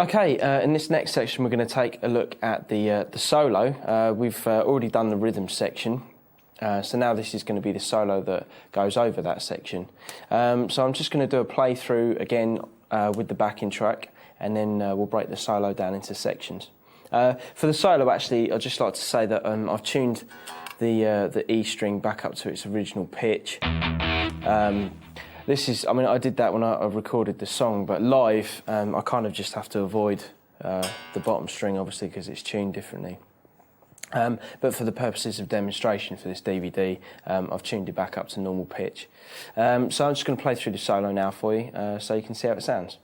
Okay, in this next section we're going to take a look at the solo. We've already done the rhythm section, so now this is going to be the solo that goes over that section. So I'm just going to do a playthrough again with the backing track, and then we'll break the solo down into sections. For the solo, actually, I'd just like to say that I've tuned the E string back up to its original pitch. I did that when I recorded the song, but live, I kind of just have to avoid the bottom string, obviously, because it's tuned differently. But for the purposes of demonstration for this DVD, I've tuned it back up to normal pitch. So I'm just going to play through the solo now for you, so you can see how it sounds.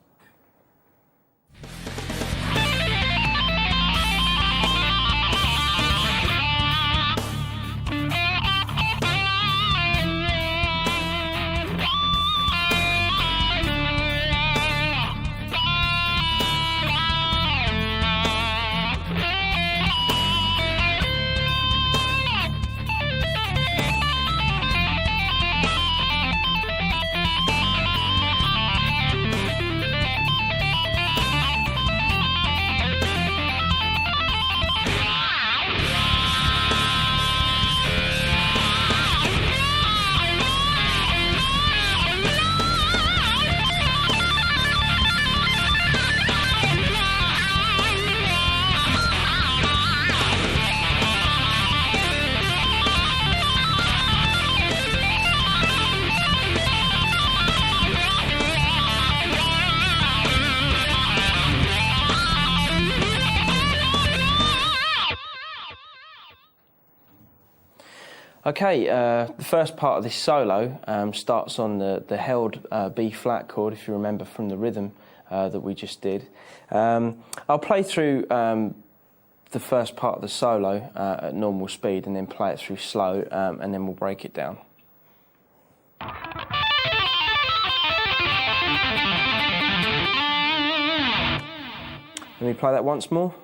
Okay, the first part of this solo starts on the held B flat chord, if you remember from the rhythm that we just did. I'll play through the first part of the solo at normal speed and then play it through slow, and then we'll break it down. Let me play that once more.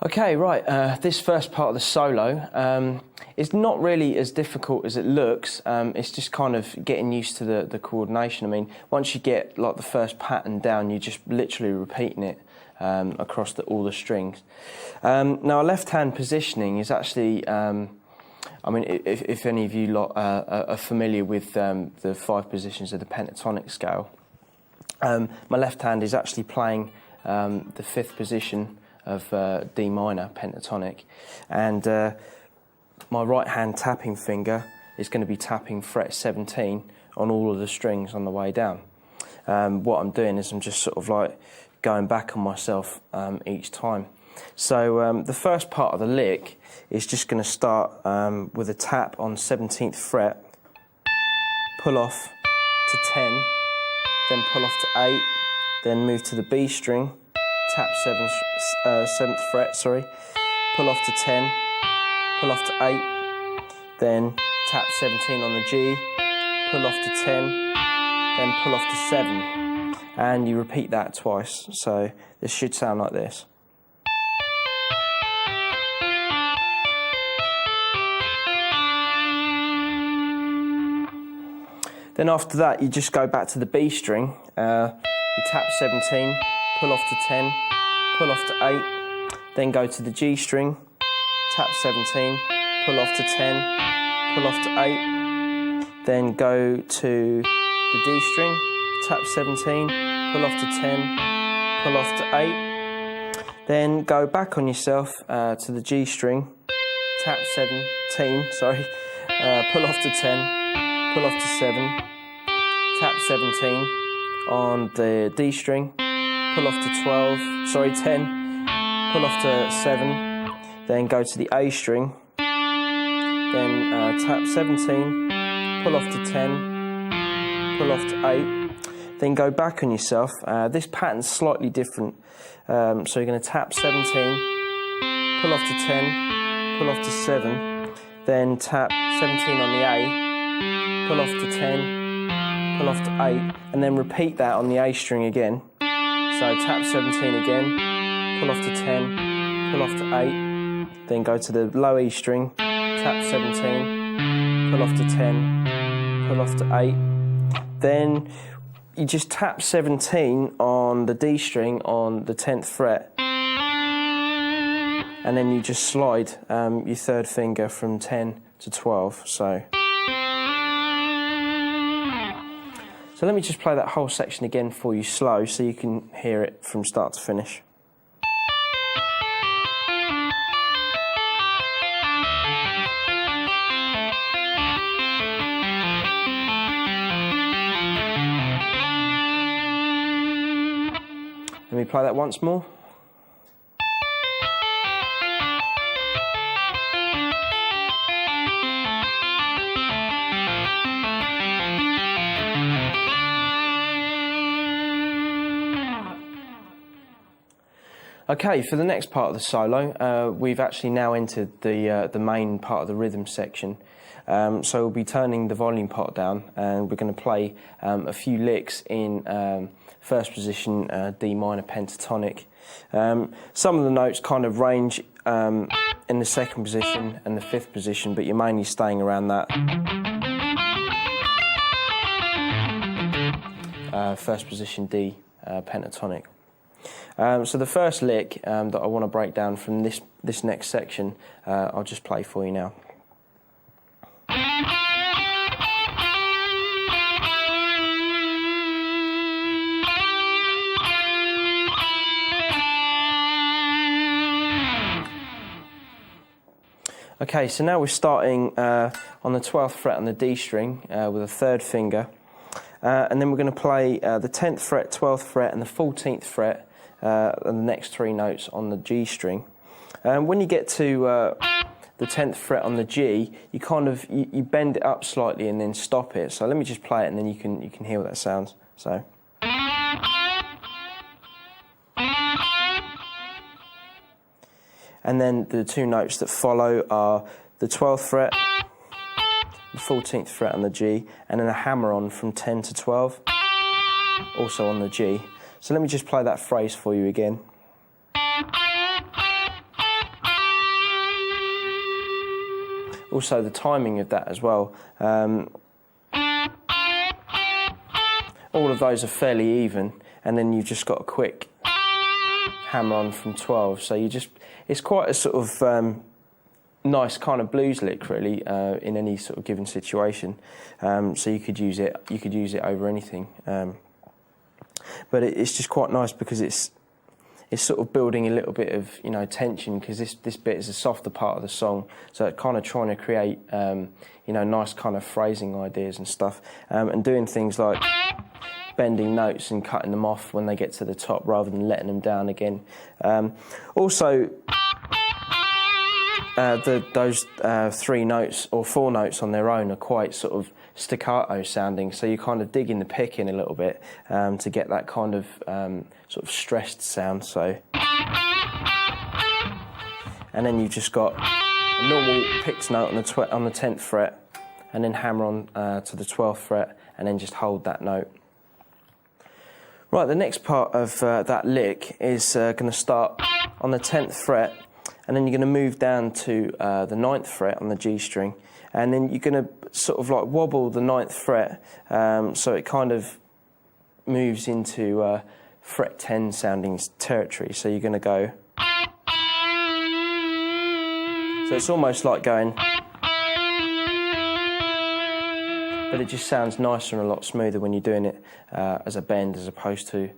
Okay, right, this first part of the solo is not really as difficult as it looks. It's just kind of getting used to the coordination. I mean, once you get like the first pattern down, you're just literally repeating it across all the strings. Now, a left-hand positioning is actually, I mean, if any of you lot are familiar with the 5 positions of the pentatonic scale, my left hand is actually playing the 5th position of D minor pentatonic, and my right hand tapping finger is going to be tapping fret 17 on all of the strings on the way down. What I'm doing is I'm just sort of like going back on myself each time. So the first part of the lick is just going to start with a tap on 17th fret, pull off to 10, then pull off to 8, then move to the B string, tap 7th fret, pull off to 10, pull off to 8, then tap 17 on the G, pull off to 10, then pull off to 7, and you repeat that twice. So this should sound like this. Then after that, you just go back to the B string, you tap 17, pull off to 10, pull off to 8, then go to the G string, tap 17, pull off to 10, pull off to 8, then go to the D string, tap 17, pull off to 10, pull off to 8, then go back on yourself to the G string, tap 17, pull off to 10, pull off to 7, tap 17 on the D string, pull off to 10, pull off to 7, then go to the A string, then tap 17, pull off to 10, pull off to 8, then go back on yourself. This pattern's slightly different, so you're going to tap 17, pull off to 10, pull off to 7, then tap 17 on the A, pull off to 10, pull off to 8, and then repeat that on the A string again. So tap 17 again, pull off to 10, pull off to 8, then go to the low E string, tap 17, pull off to 10, pull off to 8. Then you just tap 17 on the D string on the 10th fret, and then you just slide your third finger from 10 to 12. So let me just play that whole section again for you slow so you can hear it from start to finish. Let me play that once more. Okay, for the next part of the solo, we've actually now entered the main part of the rhythm section. So we'll be turning the volume part down, and we're going to play a few licks in first position D minor pentatonic. Some of the notes kind of range in the second position and the fifth position, but you're mainly staying around that first position D pentatonic. So the first lick that I want to break down from this next section, I'll just play for you now. Okay, so now we're starting on the 12th fret on the D string with a third finger, and then we're going to play the 10th fret, 12th fret and the 14th fret and the next three notes on the G string. When you get to the 10th fret on the G, you kind of you bend it up slightly and then stop it. So let me just play it, and then you can hear what that sounds. So. And then the two notes that follow are the 12th fret, the 14th fret on the G, and then a hammer-on from 10 to 12, also on the G. So let me just play that phrase for you again. Also the timing of that as well. All of those are fairly even, and then you've just got a quick hammer-on from 12. So it's quite a sort of nice kind of blues lick, really, in any sort of given situation. So you could use it over anything. But it's just quite nice because it's sort of building a little bit of tension, because this bit is a softer part of the song. So it's kind of trying to create nice kind of phrasing ideas and stuff, and doing things like bending notes and cutting them off when they get to the top rather than letting them down again. Also, those three notes or four notes on their own are quite sort of staccato sounding, so you're kind of digging the pick in a little bit to get that kind of sort of stressed sound. So, and then you've just got a normal picked note on the 10th fret, and then hammer on to the 12th fret, and then just hold that note. Right, the next part of that lick is going to start on the 10th fret, and then you're going to move down to the 9th fret on the G string, and then you're going to sort of like wobble the 9th fret, so it kind of moves into fret 10 sounding territory. So you're going to go, so it's almost like going, but it just sounds nicer and a lot smoother when you're doing it as a bend as opposed to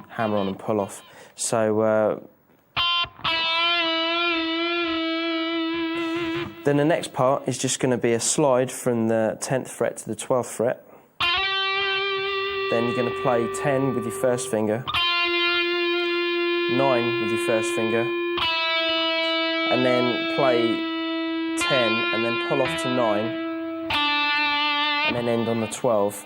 hammer on and pull off. So then the next part is just going to be a slide from the 10th fret to the 12th fret. Then you're going to play 10 with your first finger, 9 with your first finger, and then play 10 and then pull off to 9, and then end on the 12.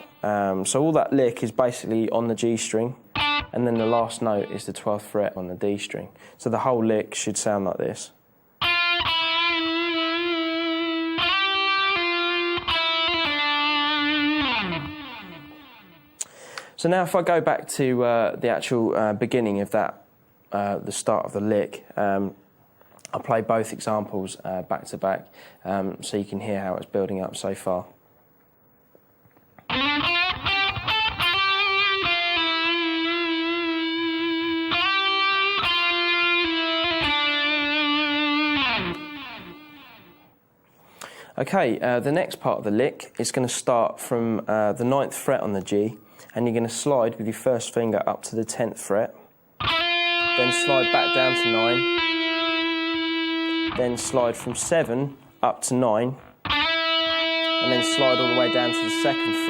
So all that lick is basically on the G string, and then the last note is the 12th fret on the D string. So the whole lick should sound like this. So now if I go back to the actual beginning of that the start of the lick. I'll play both examples back to back, so you can hear how it's building up so far. Okay, the next part of the lick is going to start from the 9th fret on the G, and you're going to slide with your first finger up to the 10th fret, then slide back down to 9, then slide from 7 up to 9, and then slide all the way down to the 2nd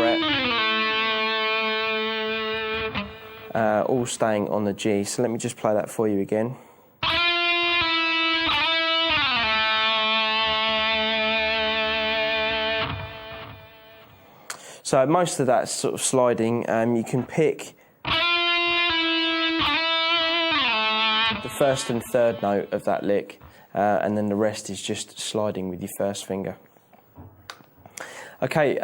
fret, all staying on the G. So let me just play that for you again. So most of that sort of sliding, you can pick the first and third note of that lick, and then the rest is just sliding with your first finger. Okay,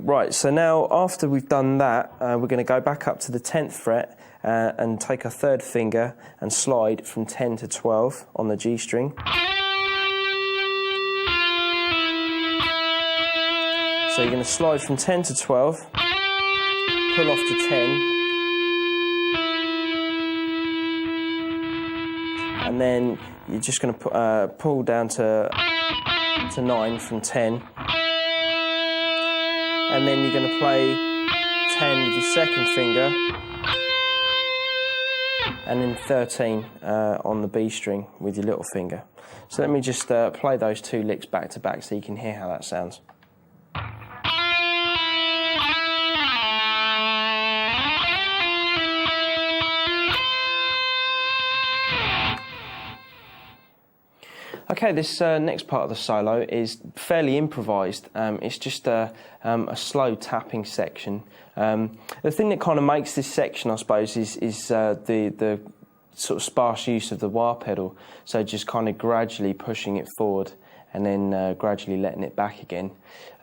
right, so now after we've done that, we're going to go back up to the 10th fret and take our third finger and slide from 10 to 12 on the G string. So you're going to slide from 10 to 12, pull off to 10, and then you're just going to pull down to 9 from 10, and then you're going to play 10 with your second finger, and then 13 on the B string with your little finger. So let me just play those two licks back to back so you can hear how that sounds. Okay, this next part of the solo is fairly improvised. It's just a slow tapping section. The thing that kind of makes this section, I suppose, is the sort of sparse use of the wah pedal. So just kind of gradually pushing it forward and then gradually letting it back again.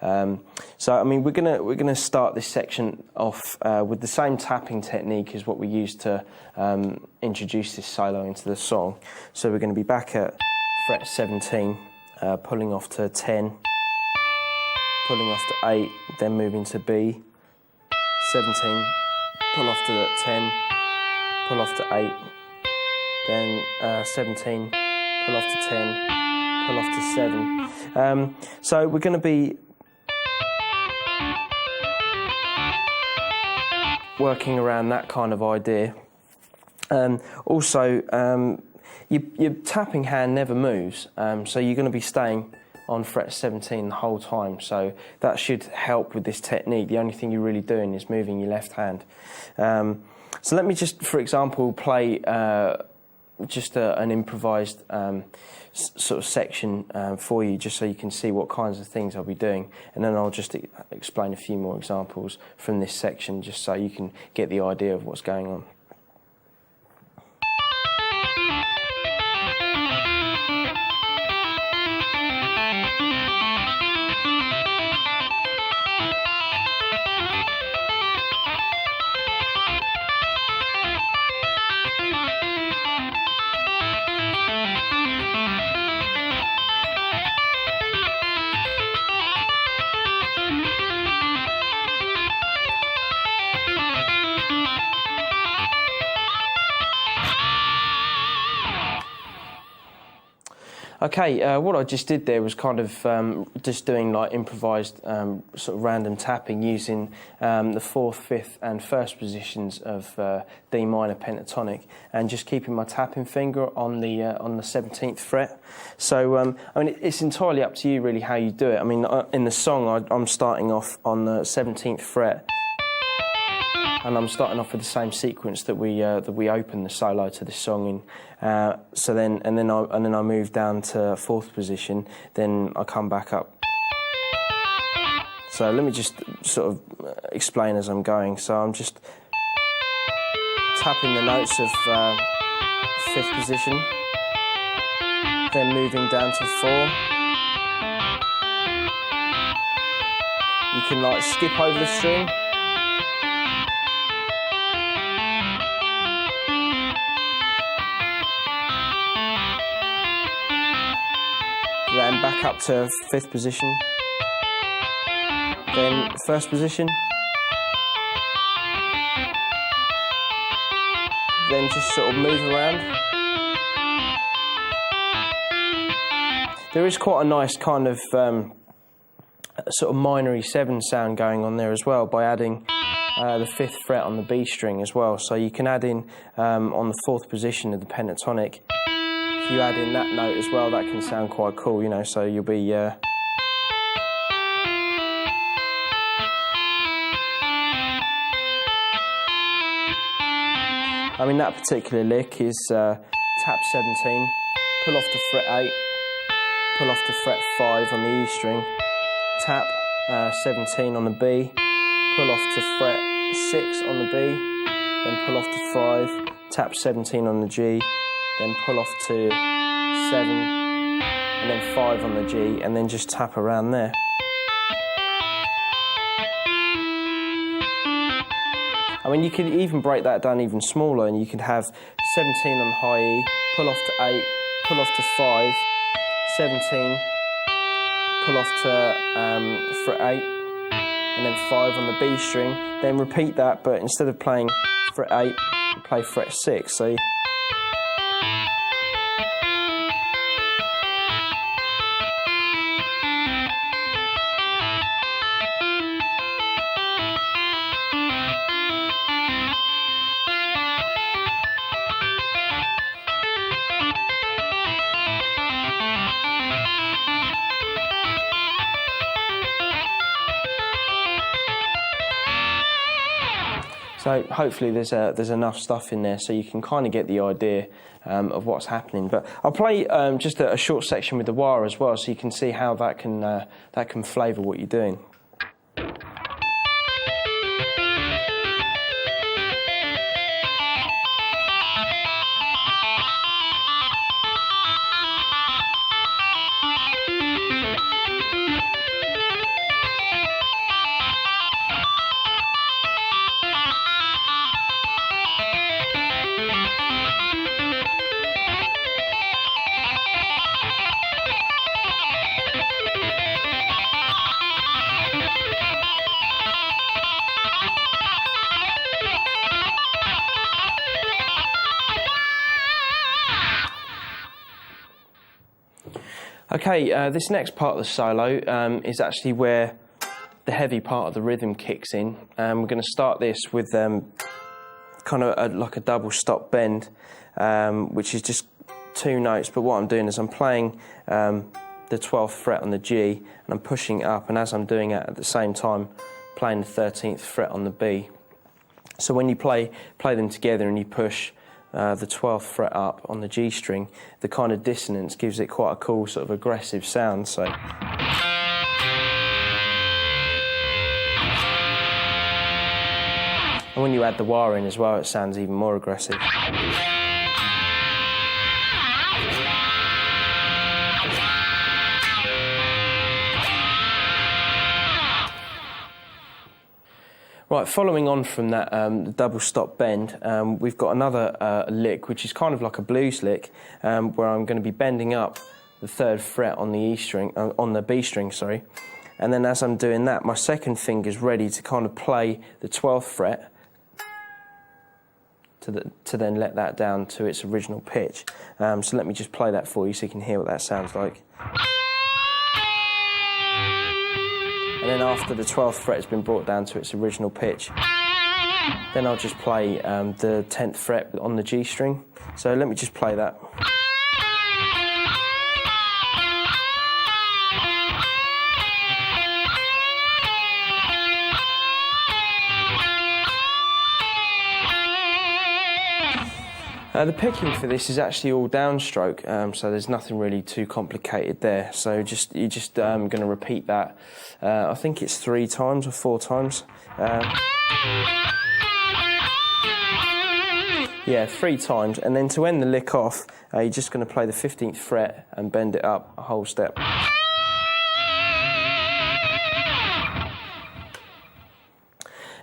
So I mean, we're gonna start this section off with the same tapping technique as what we used to introduce this solo into the song. So we're going to be back at fret 17, pulling off to 10, pulling off to 8, then moving to B, 17, pull off to 10, pull off to 8, then 17, pull off to 10, pull off to 7. So we're going to be working around that kind of idea. Also, your tapping hand never moves, so you're going to be staying on fret 17 the whole time, so that should help with this technique. The only thing you're really doing is moving your left hand. So let me just, for example, play just an improvised sort of section for you, just so you can see what kinds of things I'll be doing, and then I'll just explain a few more examples from this section, just so you can get the idea of what's going on. Okay, what I just did there was kind of just doing like improvised sort of random tapping using the 4th, 5th and 1st positions of D minor pentatonic, and just keeping my tapping finger on the 17th fret. So I mean, it's entirely up to you really how you do it. I mean, in the song I'm starting off on the 17th fret, and I'm starting off with the same sequence that we open the solo to this song in. So then I move down to 4th position. Then I come back up. So let me just sort of explain as I'm going. So I'm just tapping the notes of 5th position, then moving down to 4. You can like skip over the string. then back up to 5th position, then 1st position, then just sort of move around. There is quite a nice kind of sort of minory 7 sound going on there as well by adding the 5th fret on the B string as well. So you can add in on the 4th position of the pentatonic. If you add in that note as well, that can sound quite cool, you know, so you'll be... I mean, that particular lick is tap 17, pull off to fret 8, pull off to fret 5 on the E string, tap 17 on the B, pull off to fret 6 on the B, then pull off to 5, tap 17 on the G, then pull off to 7, and then 5 on the G, and then just tap around there. I mean, you could even break that down even smaller, and you could have 17 on high E, pull off to 8, pull off to 5, 17, pull off to fret 8, and then 5 on the B string, then repeat that, but instead of playing fret 8, you play fret 6, so... So hopefully there's enough stuff in there so you can kind of get the idea of what's happening. But I'll play just a short section with the wire as well, so you can see how that can flavour what you're doing. Okay, this next part of the solo is actually where the heavy part of the rhythm kicks in. We're going to start this with kind of like a double stop bend, which is just 2 notes, but what I'm doing is I'm playing the 12th fret on the G, and I'm pushing it up, and as I'm doing it at the same time, playing the 13th fret on the B. So when you play them together and you push the 12th fret up on the G string, the kind of dissonance gives it quite a cool sort of aggressive sound. So. And when you add the wire in as well, it sounds even more aggressive. Right, following on from that the double stop bend, we've got another lick, which is kind of like a blues lick, where I'm going to be bending up the 3rd fret on the E string, on the B string, sorry. And then as I'm doing that, my second finger's ready to kind of play the 12th fret to then let that down to its original pitch. So let me just play that for you so you can hear what that sounds like. And then after the 12th fret has been brought down to its original pitch, then I'll just play the 10th fret on the G string. So let me just play that. The picking for this is actually all downstroke, so there's nothing really too complicated there. So you're just going to repeat that. I think it's 3 times or 4 times. Yeah, 3 times, and then to end the lick off, you're just going to play the 15th fret and bend it up a whole step.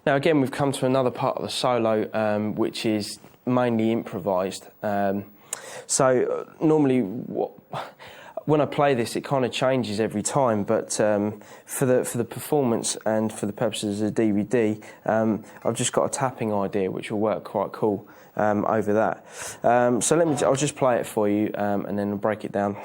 Now again, we've come to another part of the solo, which is mainly improvised. So normally when I play this, it kind of changes every time, but for the performance and for the purposes of the DVD, I've just got a tapping idea which will work quite cool over that. So I'll just play it for you and then I'll break it down.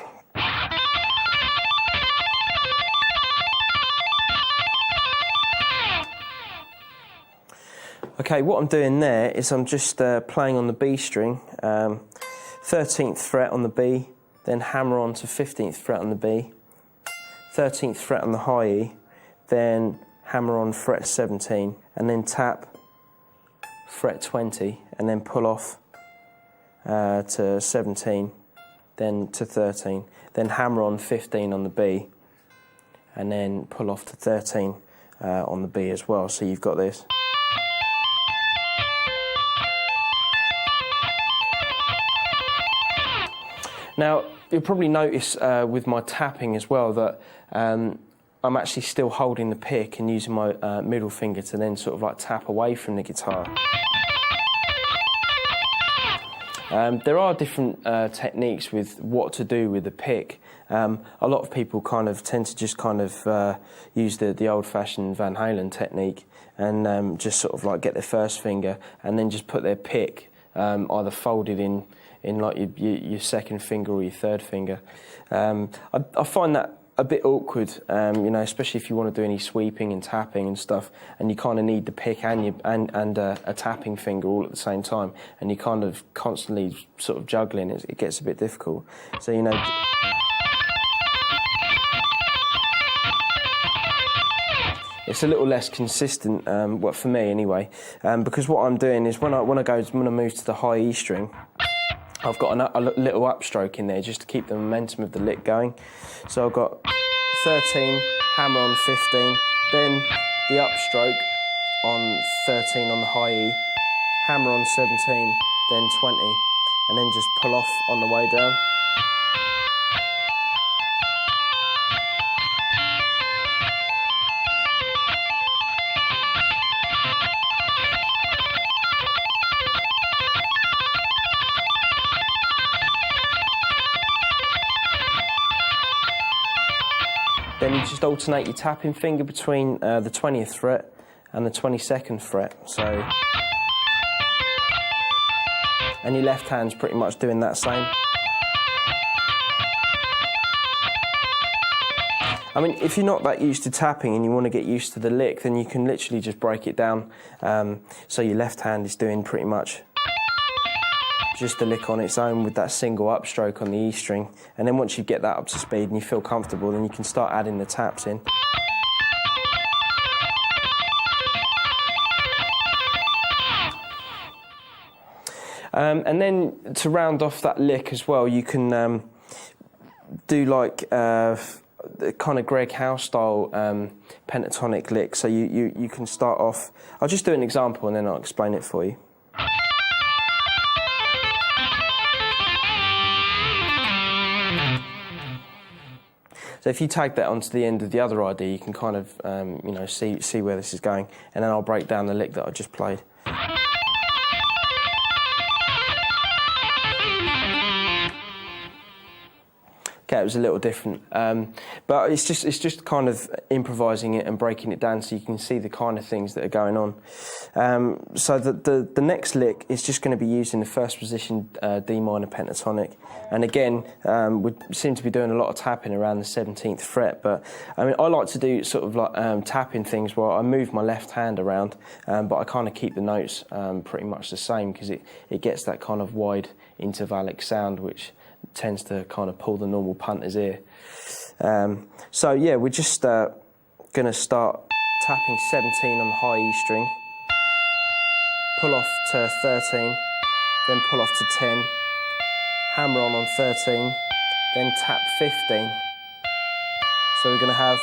Okay, what I'm doing there is I'm just playing on the B string, 13th fret on the B, then hammer on to 15th fret on the B, 13th fret on the high E, then hammer on fret 17, and then tap fret 20, and then pull off to 17, then to 13, then hammer on 15 on the B, and then pull off to 13 on the B as well. So you've got this. Now, you'll probably notice with my tapping as well that I'm actually still holding the pick and using my middle finger to then sort of like tap away from the guitar. There are different techniques with what to do with the pick. A lot of people kind of tend to just kind of use the old-fashioned Van Halen technique and just sort of like get their first finger and then just put their pick either folded in like your second finger or your third finger. I find that a bit awkward, you know, especially if you want to do any sweeping and tapping and stuff, and you kind of need the pick and a tapping finger all at the same time, and you're kind of constantly sort of juggling. It gets a bit difficult. So, you know. It's a little less consistent, well, for me anyway, because what I'm doing is when I move to the high E string, I've got a little upstroke in there just to keep the momentum of the lick going. So I've got 13, hammer on 15, then the upstroke on 13 on the high E, hammer on 17, then 20, and then just pull off on the way down. Then you just alternate your tapping finger between the 20th fret and the 22nd fret. So, and your left hand's pretty much doing that same. I mean, if you're not that used to tapping and you want to get used to the lick, then you can literally just break it down. So your left hand is doing pretty much just the lick on its own with that single upstroke on the E string, and then once you get that up to speed and you feel comfortable, then you can start adding the taps in. And then to round off that lick as well, you can do like the kind of Greg Howe style pentatonic lick. So you can start off. I'll just do an example and then I'll explain it for you. So if you tag that onto the end of the other idea, you can kind of, you know, see where this is going, and then I'll break down the lick that I just played. Okay, it was a little different, but it's just kind of improvising it and breaking it down so you can see the kind of things that are going on. So the next lick is just going to be used in the first position D minor pentatonic, and again we seem to be doing a lot of tapping around the 17th fret. But I mean, I like to do sort of like tapping things where I move my left hand around, but I kind of keep the notes pretty much the same because it gets that kind of wide intervallic sound which tends to kind of pull the normal punter's ear. So yeah, we're just going to start tapping 17 on the high E string, pull off to 13, then pull off to 10, hammer on 13, then tap 15. So we're going to have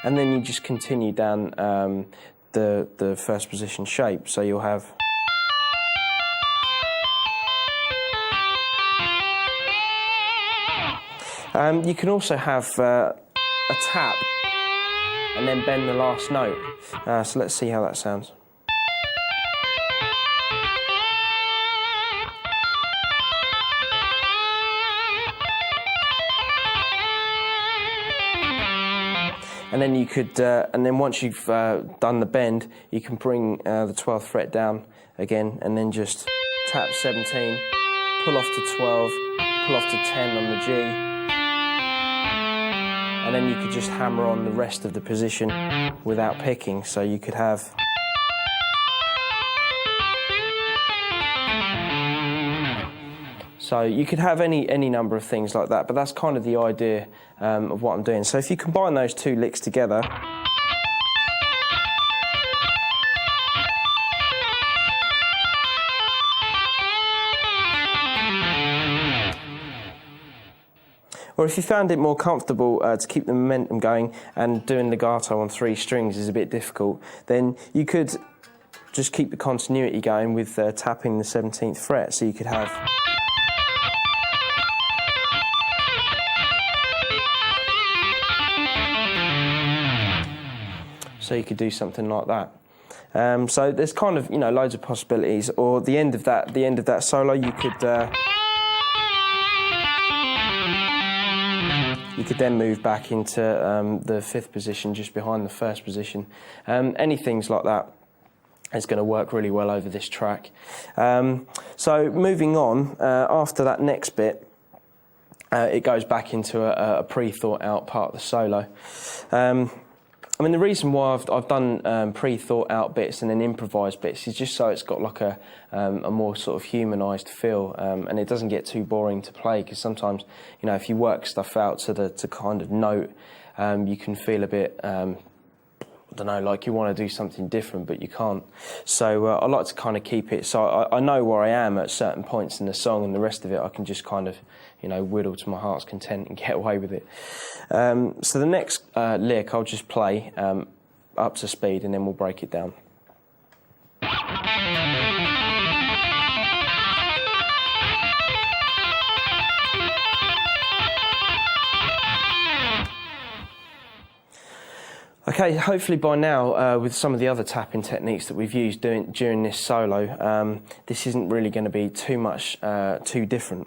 and then you just continue down the first position shape. So you'll have you can also have a tap and then bend the last note. So let's see how that sounds. And then you could, and then once you've done the bend, you can bring the 12th fret down again, and then just tap 17, pull off to 12, pull off to 10 on the G, and then you could just hammer on the rest of the position without picking. So you could have. So you could have any number of things like that, but that's kind of the idea of what I'm doing. So if you combine those two licks together, or if you found it more comfortable to keep the momentum going and doing legato on 3 strings is a bit difficult, then you could just keep the continuity going with tapping the 17th fret. So you could have. So you could do something like that. So there's kind of, loads of possibilities. Or the end of that solo, you could then move back into the 5th position, just behind the 1st position. Anything like that is going to work really well over this track. So moving on, after that next bit, it goes back into a pre-thought out part of the solo. I mean, the reason why I've done pre-thought out bits and then improvised bits is just so it's got like a more sort of humanised feel, and it doesn't get too boring to play, because sometimes, if you work stuff out to kind of note, you can feel a bit, I don't know, like you want to do something different, but you can't. So I like to kind of keep it, so I know where I am at certain points in the song, and the rest of it I can just kind of, whittle to my heart's content and get away with it. So the next lick I'll just play up to speed, and then we'll break it down. Okay, hopefully by now, with some of the other tapping techniques that we've used during this solo, this isn't really going to be too much too different.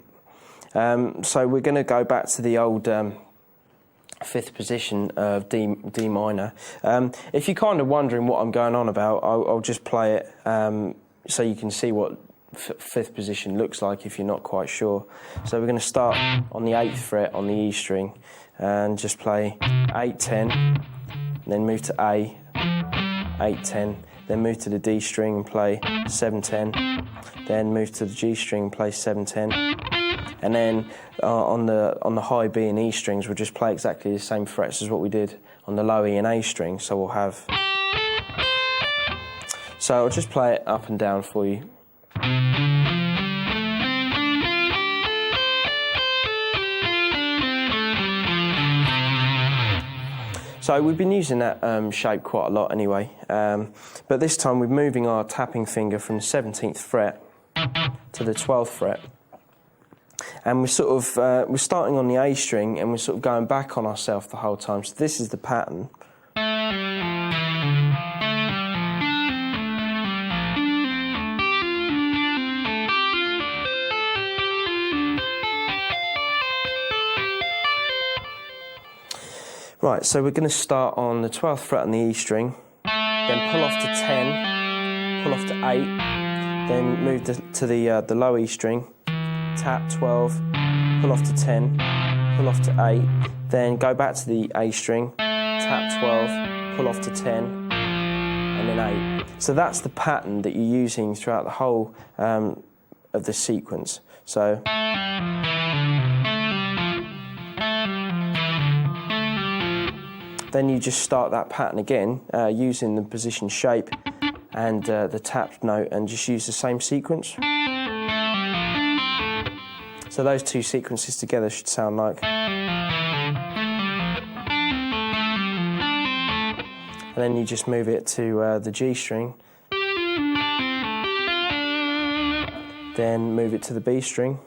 So we're going to go back to the old 5th position of D minor. If you're kind of wondering what I'm going on about, I'll just play it so you can see what 5th position looks like if you're not quite sure. So we're going to start on the 8th fret on the E string and just play 8, 10, then move to A, 8, 10, then move to the D string and play 7, 10, then move to the G string and play 7, 10, and then on the high B and E strings we'll just play exactly the same frets as what we did on the low E and A string. So we'll have. So I'll just play it up and down for you. So we've been using that shape quite a lot anyway, but this time we're moving our tapping finger from the 17th fret to the 12th fret, and we're sort of we're starting on the A string and we're sort of going back on ourselves the whole time. So this is the pattern. Right, so we're going to start on the 12th fret on the E string, then pull off to 10, pull off to 8, then move to the low E string, tap 12, pull off to 10, pull off to 8, then go back to the A string, tap 12, pull off to 10, and then 8. So that's the pattern that you're using throughout the whole of the sequence. So. Then you just start that pattern again using the position shape and the tapped note, and just use the same sequence. So those two sequences together should sound like. And then you just move it to the G string, then move it to the B string,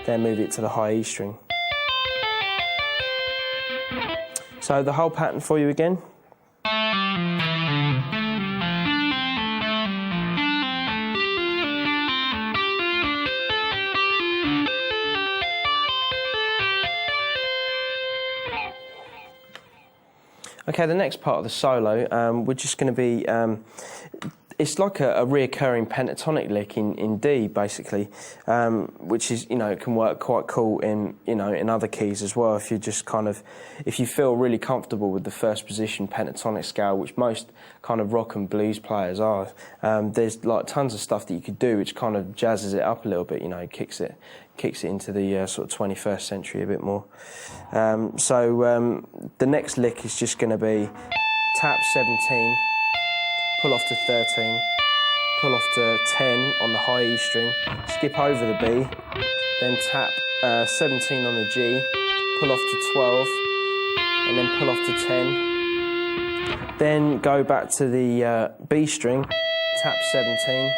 then move it to the high E string. So the whole pattern for you again. Okay, the next part of the solo, we're just going to be, it's like a reoccurring pentatonic lick in D, basically, which is, it can work quite cool in, in other keys as well. If you just if you feel really comfortable with the first position pentatonic scale, which most kind of rock and blues players are, there's like tons of stuff that you could do which kind of jazzes it up a little bit, kicks it into the sort of 21st century a bit more. So the next lick is just going to be tap 17, pull off to 13, pull off to 10 on the high E string, skip over the B, then tap 17 on the G, pull off to 12, and then pull off to 10. Then go back to the B string, tap 17,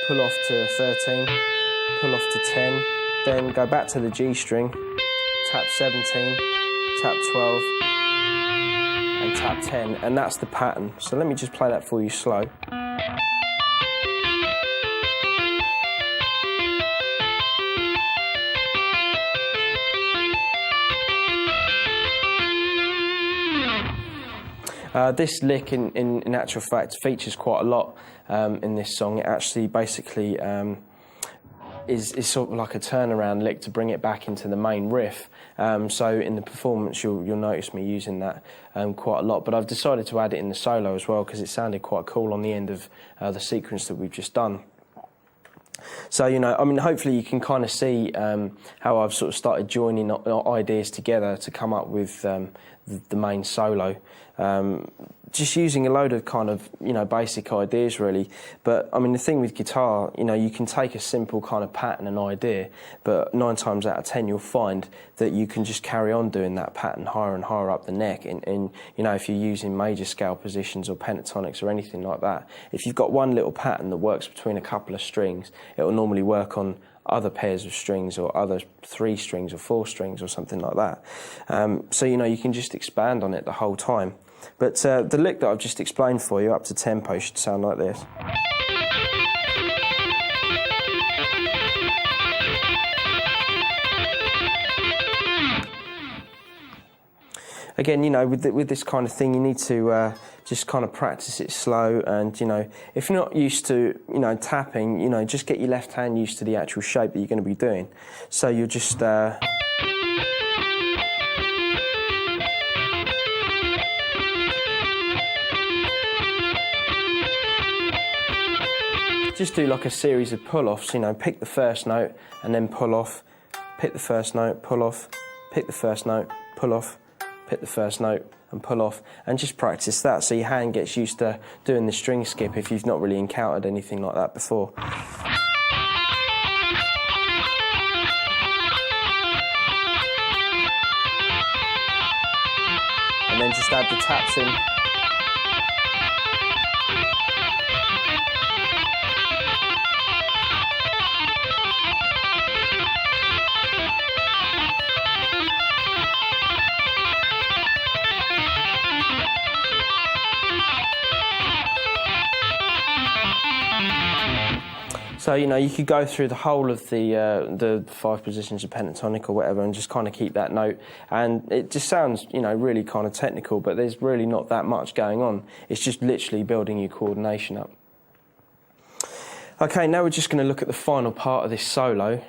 pull off to 13, pull off to 10, then go back to the G string, tap 17, tap 12, and tap 10, and that's the pattern. So let me just play that for you slow. This lick, in actual fact, features quite a lot in this song. It actually basically is sort of like a turnaround lick to bring it back into the main riff. So in the performance, you'll notice me using that quite a lot. But I've decided to add it in the solo as well because it sounded quite cool on the end of the sequence that we've just done. So, hopefully you can kind of see how I've sort of started joining ideas together to come up with the main solo. Just using a load of kind of, basic ideas really. But, the thing with guitar, you can take a simple kind of pattern and idea, but 9 times out of 10 you'll find that you can just carry on doing that pattern higher and higher up the neck. And if you're using major scale positions or pentatonics or anything like that, if you've got one little pattern that works between a couple of strings, it will normally work on other pairs of strings or other 3 strings or 4 strings or something like that. So, you can just expand on it the whole time. But the lick that I've just explained for you, up to tempo, should sound like this. Again, with this kind of thing, you need to just kind of practice it slow. And, if you're not used to, tapping, just get your left hand used to the actual shape that you're going to be doing. So you'll just... just do like a series of pull-offs, pick the first note and then pull off, pick the first note, pull off, pick the first note, pull off, pick the first note and pull off, and just practice that so your hand gets used to doing the string skip if you've not really encountered anything like that before. And then just add the taps in. So, you could go through the whole of the 5 positions of pentatonic or whatever and just kind of keep that note. And it just sounds, really kind of technical, but there's really not that much going on. It's just literally building your coordination up. Okay, now we're just going to look at the final part of this solo.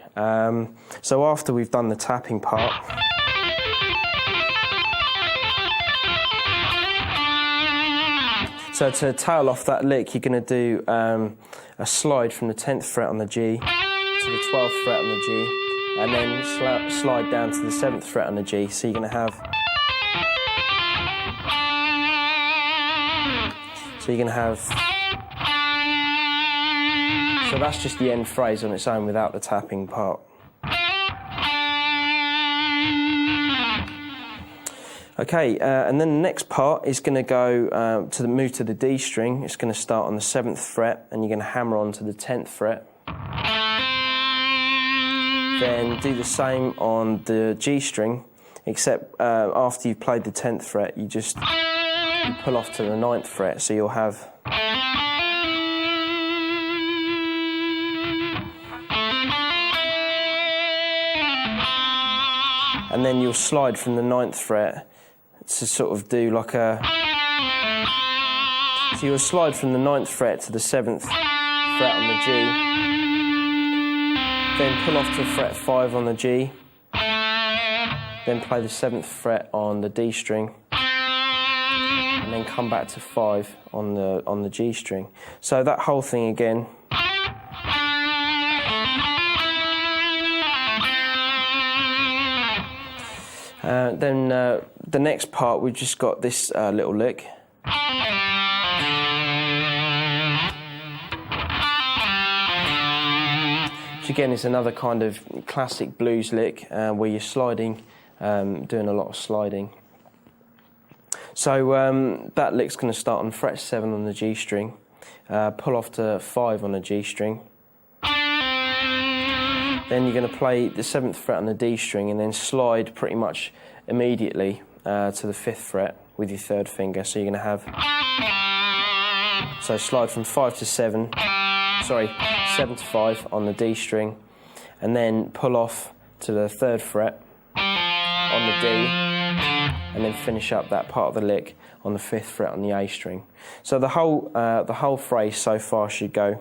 So after we've done the tapping part... So to tail off that lick, you're going to do a slide from the 10th fret on the G to the 12th fret on the G, and then slide down to the 7th fret on the G. So you're going to have... So that's just the end phrase on its own without the tapping part. Okay, and then the next part is going to go move to the D string. It's going to start on the 7th fret, and you're going to hammer on to the 10th fret. Then do the same on the G string, except after you've played the 10th fret, you pull off to the 9th fret, so you'll have... And then you'll slide from the 9th fret to sort of do like a... So you'll slide from the 9th fret to the 7th fret on the G, then pull off to fret 5 on the G, then play the 7th fret on the D string, and then come back to 5 on the G string. So that whole thing again. Then the next part, we've just got this little lick. Which again is another kind of classic blues lick where you're sliding, doing a lot of sliding. So that lick's going to start on fret 7 on the G string, pull off to 5 on the G string. Then you're going to play the 7th fret on the D string and then slide pretty much immediately to the 5th fret with your 3rd finger. So you're going to have... So slide from 5 to 7, 7 to 5 on the D string, and then pull off to the 3rd fret on the D, and then finish up that part of the lick on the 5th fret on the A string. So the whole phrase so far should go...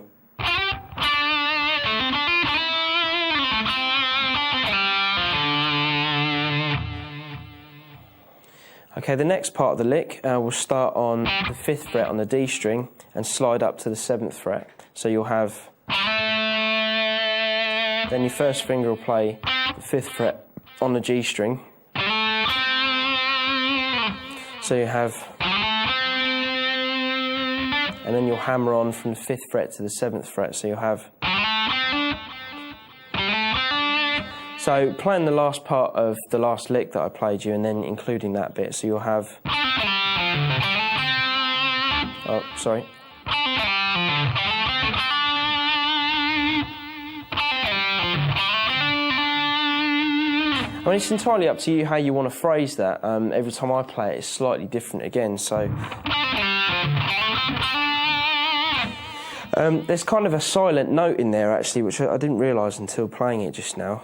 Okay, the next part of the lick will start on the 5th fret on the D string and slide up to the 7th fret. So you'll have... Then your 1st finger will play the 5th fret on the G string. So you have... And then you'll hammer on from the 5th fret to the 7th fret, so you'll have... So playing the last part of the last lick that I played you and then including that bit, so you'll have... Oh, sorry. I mean, it's entirely up to you how you want to phrase that. Every time I play it, it's slightly different again, so... There's kind of a silent note in there, actually, which I didn't realise until playing it just now,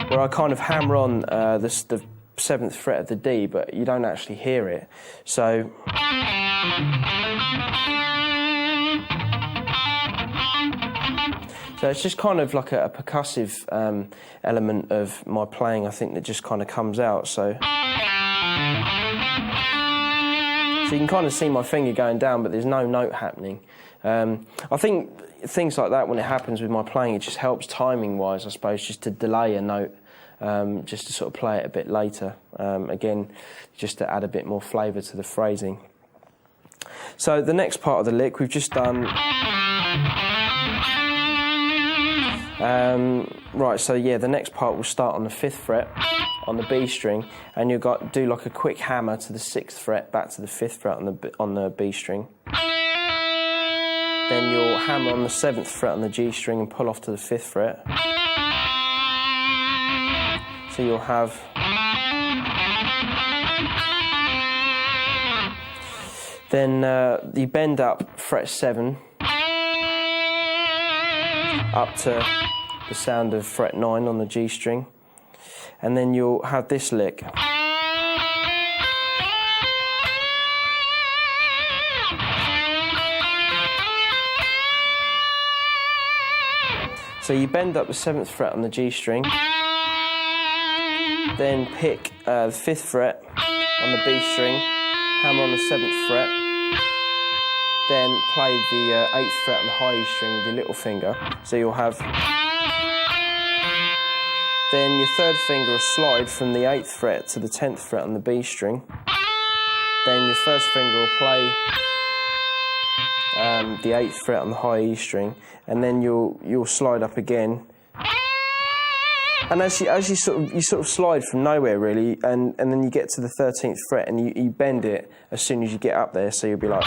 where I kind of hammer on the 7th fret of the D, but you don't actually hear it. So... So it's just kind of like a percussive element of my playing, I think, that just kind of comes out, so you can kind of see my finger going down, but there's no note happening. I think things like that, when it happens with my playing, it just helps timing-wise, I suppose, just to delay a note, just to sort of play it a bit later. Again, just to add a bit more flavour to the phrasing. So the next part of the lick, we've just done... right, so yeah, the next part will start on the 5th fret on the B string, and you've got do like a quick hammer to the 6th fret back to the 5th fret on the B string. Then you'll hammer on the 7th fret on the G string and pull off to the 5th fret. So you'll have... Then you bend up fret 7 up to the sound of fret 9 on the G string, and then you'll have this lick. So you bend up the 7th fret on the G string, then pick the 5th fret on the B string, hammer on the 7th fret, then play the 8th fret on the high E string with your little finger. So you'll have... Then your 3rd finger will slide from the 8th fret to the 10th fret on the B string. Then your 1st finger will play the 8th fret on the high E string, and then you'll slide up again. And as you sort of slide from nowhere really, and then you get to the 13th fret and you bend it as soon as you get up there, so you'll be like...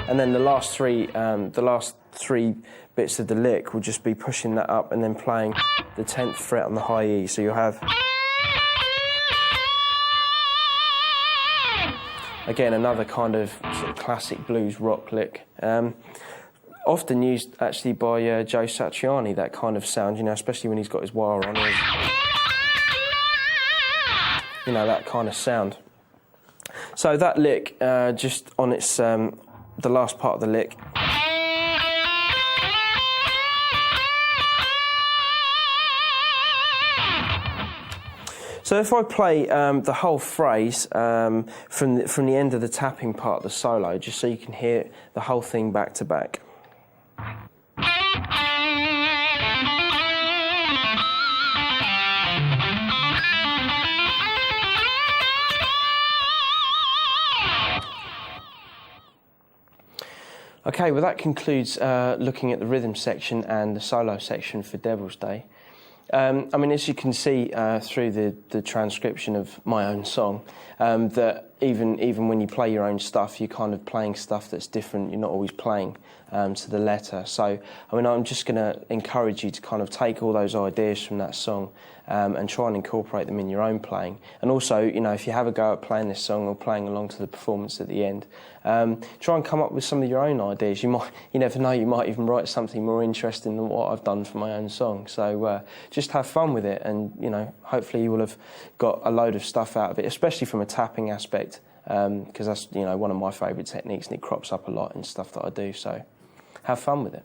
And then the last three bits of the lick will just be pushing that up and then playing the 10th fret on the high E, so you'll have... Again, another kind of sort of classic blues rock lick. Often used actually by Joe Satriani, that kind of sound, you know, especially when he's got his wire on. you know, that kind of sound. So that lick, just on its, the last part of the lick. So if I play the whole phrase from the end of the tapping part of the solo, just so you can hear the whole thing back to back. Okay, well that concludes looking at the rhythm section and the solo section for Devil's Day. I mean, as you can see through the transcription of my own song, that even when you play your own stuff, you're kind of playing stuff that's different. You're not always playing to the letter. So, I mean, I'm just going to encourage you to kind of take all those ideas from that song and try and incorporate them in your own playing. And also, you know, if you have a go at playing this song or playing along to the performance at the end, try and come up with some of your own ideas. You never know, you might even write something more interesting than what I've done for my own song. So just have fun with it, and, you know, hopefully you will have got a load of stuff out of it, especially from a tapping aspect, because that's, you know, one of my favourite techniques, and it crops up a lot in stuff that I do. So have fun with it.